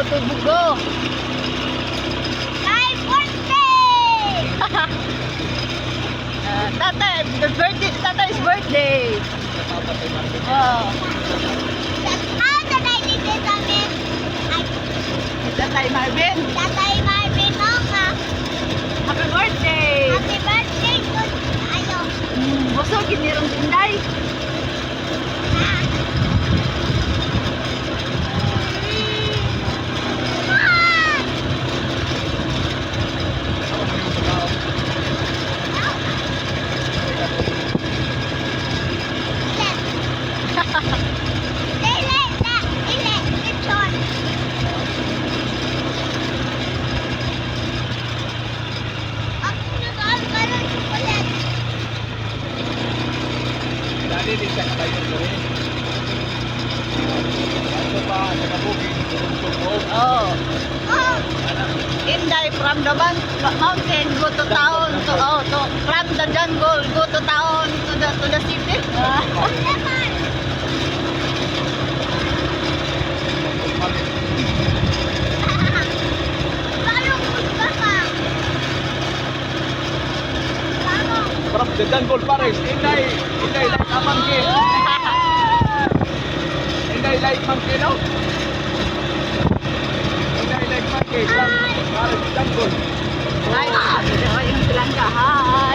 to Bugo. My birthday! Tatay's birthday. Oh, Tatay ni Tita Min. Ay, Tatay Marvin. Tatay Marvin Nonga. Happy birthday. Happy birthday to ayo. Busog kinirong tinday. Ah. Dali din siya kayo rin. Ano pa, nakabugin, tugtog. Oh. Inday from the mountain go to town to from the jungle go to town to the city. From the jungle forest, Inday like a monkey. Inday like monkey, no? Inday like monkey from forest jungle. Ay, yung silangga. Hi.